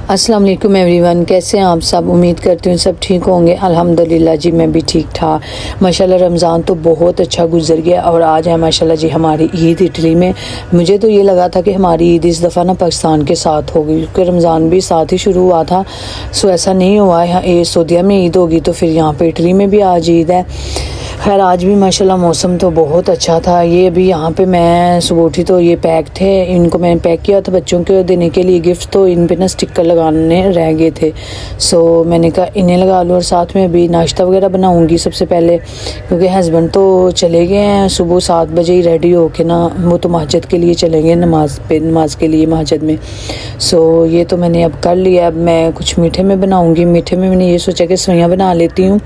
अस्सलाम वालेकुम एवरीवन, कैसे हैं आप सब। उम्मीद करती हूँ सब ठीक होंगे। अल्हम्दुलिल्लाह जी मैं भी ठीक ठाक। माशाल्लाह रमज़ान तो बहुत अच्छा गुजर गया और आज है माशाल्लाह जी हमारी ईद इटली में। मुझे तो ये लगा था कि हमारी ईद इस दफ़ा ना पाकिस्तान के साथ होगी क्योंकि रमज़ान भी साथ ही शुरू हुआ था। सो ऐसा नहीं हुआ है। सऊदीया में ईद होगी तो फिर यहाँ पे इटली में भी आज ईद है। खैर आज भी माशाल्लाह मौसम तो बहुत अच्छा था। ये अभी यहाँ पे मैं सुबह उठी तो ये पैक थे, इनको मैंने पैक किया था बच्चों को देने के लिए गिफ्ट। तो इन पे ना स्टिकर लगाने रह गए थे, सो मैंने कहा इन्हें लगा लूँ और साथ में अभी नाश्ता वगैरह बनाऊँगी सबसे पहले, क्योंकि हस्बैंड तो चले गए हैं सुबह 7 बजे ही रेडी होके ना, वो तो मस्जिद के लिए चले गए नमाज के लिए मस्जिद में। सो ये तो मैंने अब कर लिया। अब मैं कुछ मीठे में बनाऊँगी। मीठे में मैंने ये सोचा कि सेवइयाँ बना लेती हूँ,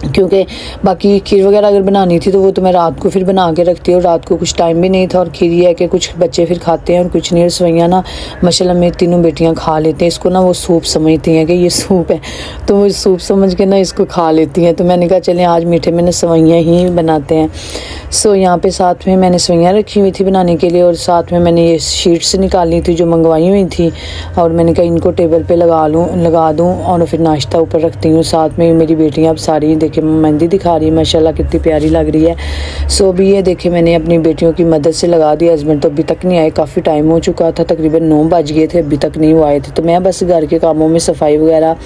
क्योंकि बाकी खीर वगैरह अगर बनानी थी तो वो तो मैं रात को फिर बना के रखती हूँ। रात को कुछ टाइम भी नहीं था और खीर ये है कि कुछ बच्चे फिर खाते हैं और कुछ नहीं। और सेवइयाँ ना माशाल्लाह मेरी तीनों बेटियाँ खा लेते हैं इसको ना, वो सूप समझती हैं कि ये सूप है, तो वो सूप समझ के ना इसको खा लेती हैं। तो मैंने कहा चलें आज मीठे में ना सेवइयाँ ही बनाते हैं। सो यहाँ पे साथ में मैंने सेवइयाँ रखी हुई थी बनाने के लिए और साथ में मैंने ये शीट्स निकाली थी जो मंगवाई हुई थी और मैंने कहा इनको टेबल पे लगा दूँ और फिर नाश्ता ऊपर रखती हूँ। साथ में मेरी बेटियाँ अब सारी देखिए मेहंदी दिखा रही है, माशाल्लाह कितनी प्यारी लग रही है। सो अभी ये देखिए मैंने अपनी बेटियों की मदद से लगा दिया। हस्बैंड तो अभी तक नहीं आए, काफ़ी टाइम हो चुका था, तकरीबन 9 बज गए थे, अभी तक नहीं वो आए थे। तो मैं बस घर के कामों में सफाई वगैरह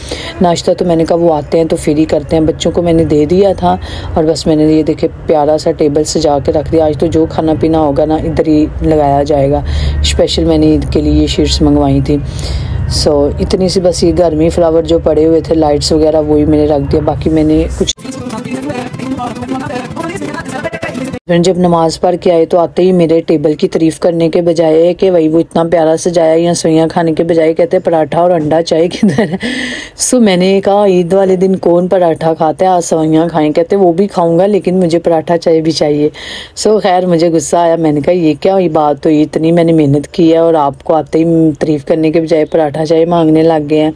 नाश्ता तो मैंने कहा वो आते हैं तो फिर ही करते हैं। बच्चों को मैंने दे दिया था और बस मैंने ये देखे प्यारा सा टेबल सजा के रख दिया। आज तो जो खाना पीना होगा ना इधर ही लगाया जाएगा। स्पेशल मैंने ईद के लिए ये शीट्स मंगवाई थी। सो इतनी सी बस ये घर में फ्लावर जो पड़े हुए थे लाइट्स वगैरह वही मैंने रख दिया। बाकी मैंने कुछ जब नमाज पढ़ के आए तो आते ही मेरे टेबल की तारीफ करने के बजाय कि भाई वो इतना प्यारा सजाया, या सेवइयाँ खाने के बजाय कहते हैं पराठा और अंडा चाय किधर है। सो मैंने कहा ईद वाले दिन कौन पराठा खाता है, आज सेवइयाँ खाएं। कहते वो भी खाऊंगा लेकिन मुझे पराठा चाय भी चाहिए। सो खैर मुझे गुस्सा आया, मैंने कहा ये क्या ये बात, तो इतनी मैंने मेहनत की है और आपको आते ही तारीफ करने के बजाय पराठा चाय मांगने लग गए हैं।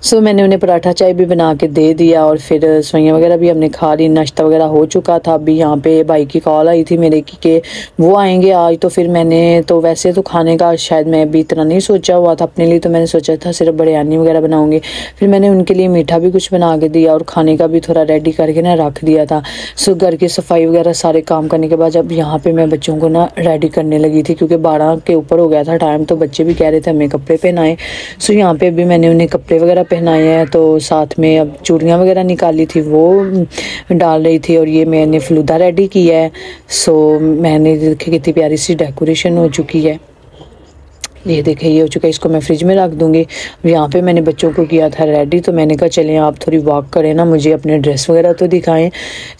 सो मैंने उन्हें पराठा चाय भी बना के दे दिया और फिर सेवइयाँ वगैरह भी हमने खा ली, नाश्ता वगैरह हो चुका था। अभी यहाँ पे भाई की कॉल आई थी मेरे की कि वो आएंगे आज, तो फिर मैंने तो वैसे तो खाने का शायद मैं अभी इतना नहीं सोचा हुआ था अपने लिए, तो मैंने सोचा था सिर्फ बिरयानी वगैरह बनाऊंगी। फिर मैंने उनके लिए मीठा भी कुछ बना के दिया और खाने का भी थोड़ा रेडी करके ना रख दिया था। सो घर की सफाई वगैरह सारे काम करने के बाद जब यहाँ पे मैं बच्चों को ना रेडी करने लगी थी, क्योंकि 12 के ऊपर हो गया था टाइम, तो बच्चे भी कह रहे थे हमें कपड़े पहनाए। सो यहाँ पे भी मैंने उन्हें कपड़े वगैरह पहनाए हैं। तो साथ में अब चूड़ियाँ वगैरह निकाली थी वो डाल रही थी और ये मैंने फलूदा रेडी किया है। सो मैंने देखी कितनी प्यारी सी डेकोरेशन हो चुकी है। ये देखे ये हो चुका है, इसको मैं फ्रिज में रख दूंगी। यहाँ पे मैंने बच्चों को किया था रेडी, तो मैंने कहा चलें आप थोड़ी वॉक करें ना, मुझे अपने ड्रेस वगैरह तो दिखाएं।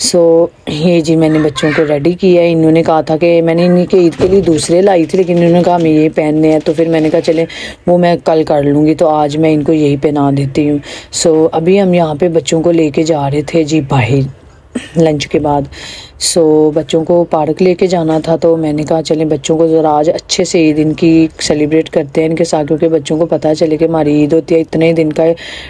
सो ये जी मैंने बच्चों को रेडी किया है। इन्होंने कहा था कि मैंने इनके ईद के लिए दूसरे लाई थी लेकिन इन्होंने कहा हमें ये पहनने हैं, तो फिर मैंने कहा चलें वो मैं कल कर लूँगी, तो आज मैं इनको यही पहना देती हूँ। सो अभी हम यहाँ पर बच्चों को लेके जा रहे थे जी बाहर लंच के बाद। सो बच्चों को पार्क लेके जाना था, तो मैंने कहा चलें बच्चों को ज़रा आज अच्छे से ईद इनकी सेलिब्रेट करते हैं इनके साथ, क्योंकि बच्चों को पता चले कि हमारी ईद होती है। इतने दिन का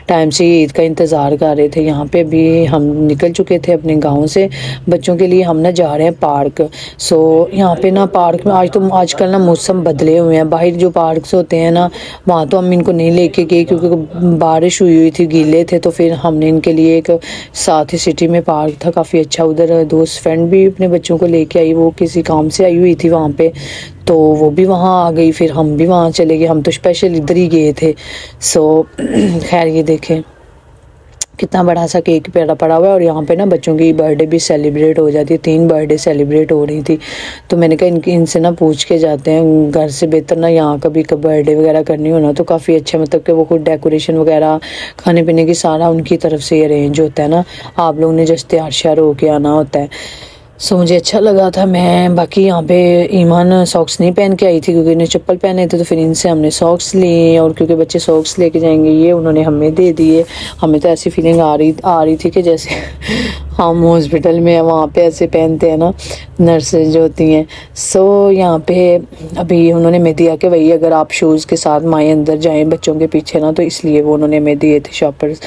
टाइम से ईद का इंतज़ार कर रहे थे। यहाँ पे भी हम निकल चुके थे अपने गांव से, बच्चों के लिए हम ना जा रहे हैं पार्क। सो यहाँ पे ना पार्क में आजकल ना मौसम बदले हुए हैं। बाहर जो पार्क होते हैं ना वहाँ तो हम इनको नहीं लेके गए क्योंकि बारिश हुई थी, गीले थे। तो फिर हमने इनके लिए एक साथ ही सिटी में पार्क था काफ़ी अच्छा, उधर दोस्त फ्रेंड भी अपने बच्चों को लेके आई, वो किसी काम से आई हुई थी वहाँ पे, तो वो भी वहाँ आ गई, फिर हम भी वहाँ चले गए। हम तो स्पेशल इधर ही गए थे। सो खैर ये देखें कितना बड़ा सा केक पेड़ा पड़ा हुआ है और यहाँ पे ना बच्चों की बर्थडे भी सेलिब्रेट हो जाती है। 3 बर्थडे सेलिब्रेट हो रही थी, तो मैंने कहा इनसे ना पूछ के जाते हैं, घर से बेहतर ना यहाँ कभी बर्थडे वगैरह करनी हो ना तो काफ़ी अच्छा, मतलब कि वो खुद डेकोरेशन वगैरह खाने पीने की सारा उनकी तरफ से अरेंज होता है ना, आप लोगों ने जस्ट तैयार श्यार होके आना होता है। सो मुझे अच्छा लगा था। मैं बाकी यहाँ पे ईमान सॉक्स नहीं पहन के आई थी क्योंकि इन्हें चप्पल पहने थे, तो फिर इनसे हमने सॉक्स लिए और क्योंकि बच्चे सॉक्स लेके जाएंगे ये उन्होंने हमें दे दिए। हमें तो ऐसी फीलिंग आ रही थी कि जैसे हम हॉस्पिटल में वहाँ पे ऐसे पहनते हैं ना, नर्सेज जो होती हैं। सो यहाँ पे अभी उन्होंने हमें दिया कि वही अगर आप शूज़ के साथ माए अंदर जाएं बच्चों के पीछे ना, तो इसलिए वो उन्होंने हमें दिए थे शॉपर्स।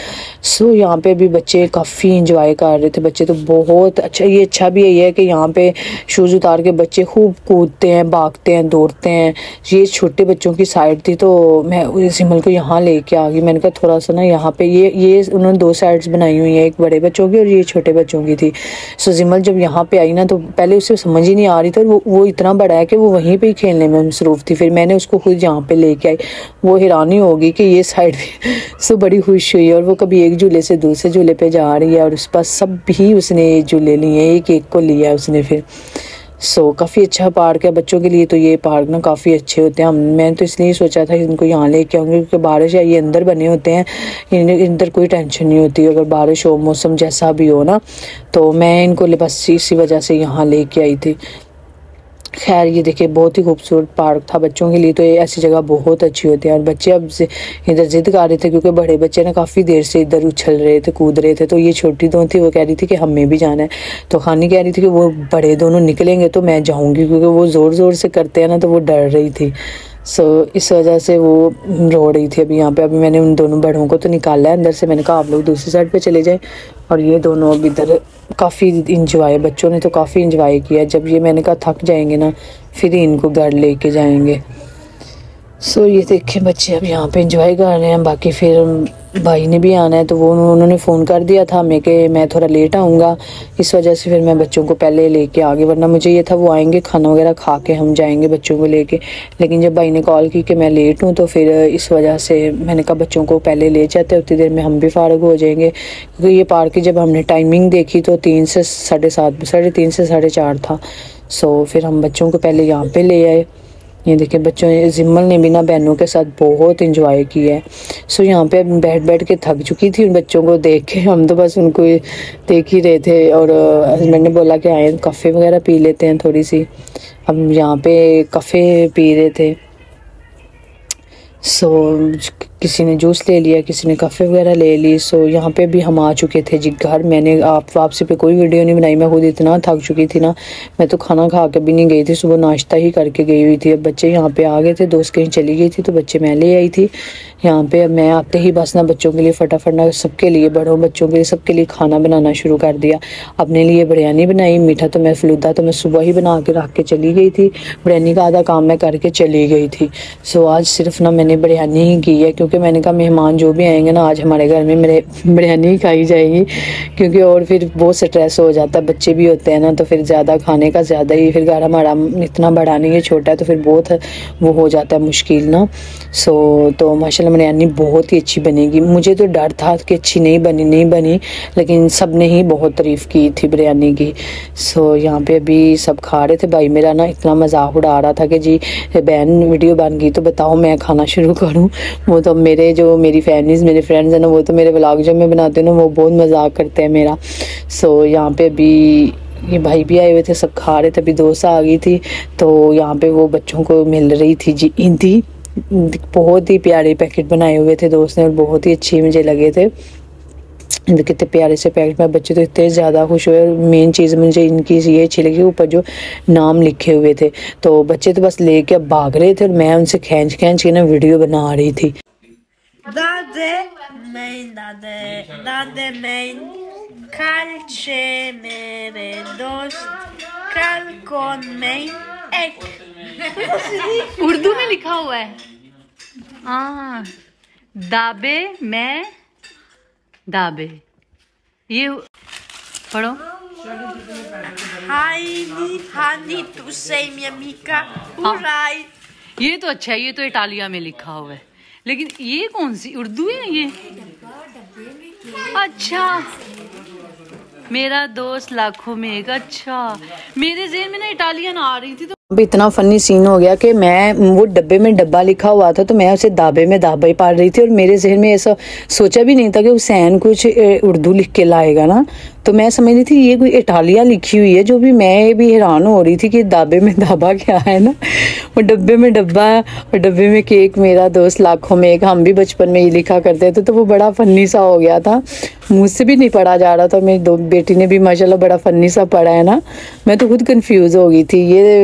सो यहाँ पे भी बच्चे काफ़ी इंजॉय कर रहे थे, बच्चे तो बहुत अच्छा। ये अच्छा भी यही है कि यहाँ पे शूज़ उतार के बच्चे खूब कूदते हैं, भागते हैं, दौड़ते हैं। ये छोटे बच्चों की साइड थी तो मैं सिमल को यहाँ लेके आ गई। मैंने कहा थोड़ा सा ना यहाँ पे ये उन्होंने 2 साइड्स बनाई हुई हैं, एक बड़े बच्चों की और ये छोटे बच्चों की थी। सो जिमल जब यहाँ पे आई ना तो पहले उसे समझ ही नहीं आ रही थी, और वो इतना बड़ा है कि वो वहीं पे ही खेलने में मसरूफ़ थी। फिर मैंने उसको खुद यहाँ पे लेके आई, वो हैरानी होगी कि ये साइड भी सो बड़ी खुश हुई। और वो कभी एक झूले से दूसरे झूले पे जा रही है, और उस पास सब भी उसने झूले लिए, एक को लिया उसने फिर। सो काफ़ी अच्छा पार्क है बच्चों के लिए। तो ये पार्क ना काफ़ी अच्छे होते हैं। मैंने तो इसलिए सोचा था कि इनको यहाँ लेके आऊँगी, क्योंकि बारिश है, ये अंदर बने होते हैं, इधर कोई टेंशन नहीं होती अगर बारिश हो, मौसम जैसा भी हो ना। तो मैं इनको बस इसी वजह से यहाँ लेके आई थी। खैर ये देखिए बहुत ही खूबसूरत पार्क था बच्चों के लिए। तो ये ऐसी जगह बहुत अच्छी होती है। और बच्चे अब इधर जिद कर रहे थे, क्योंकि बड़े बच्चे ना काफ़ी देर से इधर उछल रहे थे, कूद रहे थे। तो ये छोटी दो थी, वो कह रही थी कि हमें भी जाना है। तो खानी कह रही थी कि वो बड़े दोनों निकलेंगे तो मैं जाऊँगी, क्योंकि वो ज़ोर ज़ोर से करते हैं ना, तो वो डर रही थी। सो इस वजह से वो रो रही थी अभी यहाँ पे। अभी मैंने उन दोनों बड़ों को तो निकाला है अंदर से, मैंने कहा आप लोग दूसरी साइड पे चले जाएं। और ये दोनों अब इधर काफ़ी इंजॉय, बच्चों ने तो काफ़ी इंजॉय किया। जब ये मैंने कहा थक जाएंगे ना, फिर ही इनको घर लेके जाएंगे। सो ये देखें बच्चे अब यहाँ पे इंजॉय कर रहे हैं। बाकी फिर भाई ने भी आना है, तो वो उन्होंने फ़ोन कर दिया था मैं कि मैं थोड़ा लेट आऊँगा, इस वजह से फिर मैं बच्चों को पहले लेके आ गई। वरना मुझे ये था वो आएंगे, खाना वगैरह खा के हम जाएंगे बच्चों को लेके। लेकिन जब भाई ने कॉल की कि मैं लेट हूँ, तो फिर इस वजह से मैंने कहा बच्चों को पहले ले जाते, उतनी देर में हम भी फारग हो जाएंगे। क्योंकि ये पार्क की जब हमने टाइमिंग देखी तो 3 से 7:30, 3:30 से 4:30 था। सो फिर हम बच्चों को पहले यहाँ पर ले आए। ये देखिए बच्चों ने, जिम्मल ने भी ना बहनों के साथ बहुत इंजॉय किया है। सो यहाँ पे बैठ बैठ के थक चुकी थी उन बच्चों को देख के, हम तो बस उनको देख ही रहे थे। और हस्बैंड ने बोला कि आए काफ़े वगैरह पी लेते हैं थोड़ी सी। हम यहाँ पे काफ़े पी रहे थे। सो किसी ने जूस ले लिया, किसी ने काफ़े वगैरह ले ली। सो यहाँ पे भी हम आ चुके थे जी घर। मैंने वापसी पे कोई वीडियो नहीं बनाई, मैं खुद इतना थक चुकी थी ना, मैं तो खाना खा के भी नहीं गई थी, सुबह नाश्ता ही करके गई हुई थी। अब बच्चे यहाँ पे आ गए थे, दोस्त कहीं चली गई थी तो बच्चे मैं ले आई थी यहाँ पे। अब मैं आते ही बस ना बच्चों के लिए फटाफट ना, सबके लिए, बड़ों बच्चों के लिए, सबके लिए खाना बनाना शुरू कर दिया। अपने लिए बिरयानी बनाई, मीठा तो मैं फलूदा तो मैं सुबह ही बना के रख के चली गई थी, बिरयानी का आधा काम मैं करके चली गई थी। सो आज सिर्फ ना मैंने बिरयानी ही की है, क्योंकि मैंने कहा मेहमान जो भी आएंगे ना आज हमारे घर में मेरे बिरयानी ही खाई जाएगी। क्योंकि और फिर बहुत स्ट्रेस हो जाता है, बच्चे भी होते हैं ना, तो फिर ज़्यादा खाने का ज़्यादा ही, फिर घर हमारा इतना बड़ा नहीं है, छोटा है, तो फिर बहुत वो हो जाता है मुश्किल ना। सो तो माशाल्लाह बिरयानी बहुत ही अच्छी बनेगी। मुझे तो डर था कि अच्छी नहीं बनी, लेकिन सब ने ही बहुत तारीफ़ की थी बिरयानी की। सो यहाँ पे अभी सब खा रहे थे। भाई मेरा ना इतना मजाक उड़ा रहा था कि जी बहन वीडियो बन गई तो बताओ मैं खाना शुरू करूँ। वो तो मेरी फैमिलीज़, मेरे फ्रेंड्स हैं ना, वो तो मेरे व्लॉग जो मैं बनाती हूँ ना, वो बहुत मजाक करते हैं मेरा। सो यहाँ पे अभी ये भाई भी आए हुए थे, सब खा रहे थे। अभी दोस्त आ गई थी, तो यहाँ पे वो बच्चों को मिल रही थी जी ईंदी। बहुत ही प्यारे पैकेट बनाए हुए थे दोस्त ने, और बहुत ही अच्छे मुझे लगे थे। कितने प्यारे से पैकेट में, बच्चे तो इतने ज़्यादा खुश हुए। मेन चीज़ मुझे इनकी ये अच्छी लगी, ऊपर जो नाम लिखे हुए थे। तो बच्चे तो बस लेके भाग रहे थे, और मैं उनसे खींच के ना वीडियो बना रही थी। दादे मेन kalçe मेरे दोस्त कल कौन में एक उर्दू में लिखा हुआ है। हाँ, दाबे मैं दाबे, ये पढ़ो। हानी tu sei mia amica urai। ये तो अच्छा है, ये तो इटालिया में लिखा हुआ है। लेकिन ये कौन सी उर्दू है ये? अच्छा, मेरा दोस्त लाखों में एक। अच्छा, मेरे ज़हन में ना इटालियन आ रही थी। तो अब इतना फनी सीन हो गया कि मैं, वो डब्बे में डब्बा लिखा हुआ था, तो मैं उसे दाबे में दाबा ही पढ़ रही थी। और मेरे जहन में ऐसा सोचा भी नहीं था कि हुसैन कुछ उर्दू लिख के लाएगा ना। तो मैं समझ रही थी ये कोई इटालिया लिखी हुई है, जो भी मैं भी हैरान हो रही थी कि दाबे में दाबा क्या है ना, वो डब्बे में डब्बा और डब्बे में केक, मेरा दोस्त लाखों में एक। हम भी बचपन में ये लिखा करते थे, तो वो बड़ा फनी सा हो गया था, मुझसे भी नहीं पढ़ा जा रहा था। मेरी दो बेटी ने भी माशाल्लाह बड़ा फनी सा पढ़ा है ना, मैं तो खुद कंफ्यूज हो गई थी। ये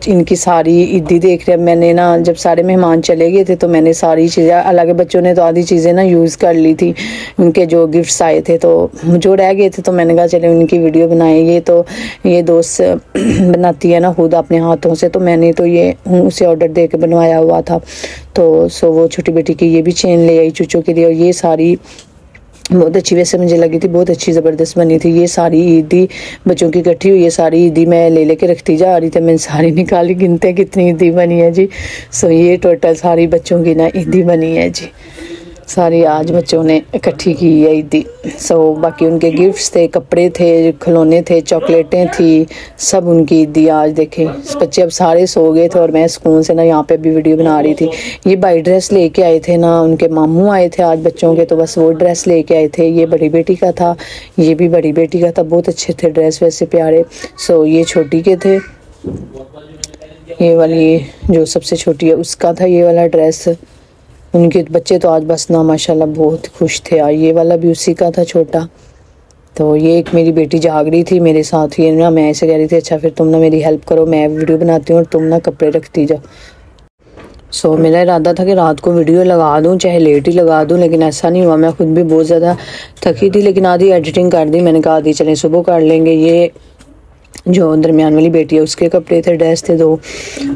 इनकी सारी ईदी देख रहे, मैंने ना जब सारे मेहमान चले गए थे तो मैंने सारी चीज़ें, अलग बच्चों ने तो आधी चीज़ें ना यूज़ कर ली थी, उनके जो गिफ्ट्स आए थे, तो जो रह गए थे तो मैंने कहा चले उनकी वीडियो बनाएंगे। तो ये दोस्त बनाती है ना खुद अपने हाथों से, तो मैंने तो ये उसे ऑर्डर दे के बनवाया हुआ था। तो सो वो छोटी बेटी की ये भी चेन ले आई चूचों के लिए, और ये सारी बहुत अच्छी वैसे मुझे लगी थी, बहुत अच्छी ज़बरदस्त बनी थी। ये सारी ईदी बच्चों की इकट्ठी हुई है, सारी ईदी मैं ले लेके रखती जा रही थी, मैंने सारी निकाली, गिनते कितनी ईदी बनी है जी। सो ये टोटल सारी बच्चों की ना ईदी बनी है जी, सारी आज बच्चों ने इकट्ठी की है ईदी। सो बाकी उनके गिफ्ट्स थे, कपड़े थे, खिलौने थे, चॉकलेटें थी, सब उनकी ईदी आज देखें। बच्चे अब सारे सो गए थे और मैं सुकून से ना यहाँ पे भी वीडियो बना रही थी। ये बाई ड्रेस लेके आए थे ना, उनके मामू आए थे आज बच्चों के, तो बस वो ड्रेस लेके आए थे। ये बड़ी बेटी का था, ये भी बड़ी बेटी का था, बहुत अच्छे थे ड्रेस वैसे प्यारे। सो ये छोटी के थे, ये वाली जो सबसे छोटी है उसका था ये वाला ड्रेस। उनके बच्चे तो आज बस ना माशाल्लाह बहुत खुश थे। ये वाला भी उसी का था छोटा। तो ये एक मेरी बेटी जाग रही थी मेरे साथ, ये ना मैं ऐसे कह रही थी अच्छा फिर तुम ना मेरी हेल्प करो, मैं वीडियो बनाती हूँ और तुम ना कपड़े रखती जाओ। सो मेरा इरादा था कि रात को वीडियो लगा दूँ, चाहे लेट ही लगा दूँ, लेकिन ऐसा नहीं हुआ। मैं खुद भी बहुत ज़्यादा थकी थी, लेकिन आधी एडिटिंग कर दी। मैंने कहा आधी चलें सुबह कर लेंगे। ये जो दरमियान वाली बेटी है उसके कपड़े थे, ड्रेस थे, दो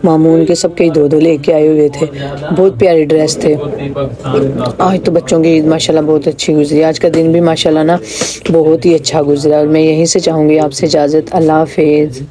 मामू उनके सबके दो दो लेके आए हुए थे, बहुत प्यारे ड्रेस थे। आज तो बच्चों की ईद माशाल्लाह बहुत अच्छी गुजरी, आज का दिन भी माशाल्लाह ना बहुत ही अच्छा गुजरा। और मैं यहीं से चाहूँगी आपसे इजाज़त, अल्लाह हाफिज़।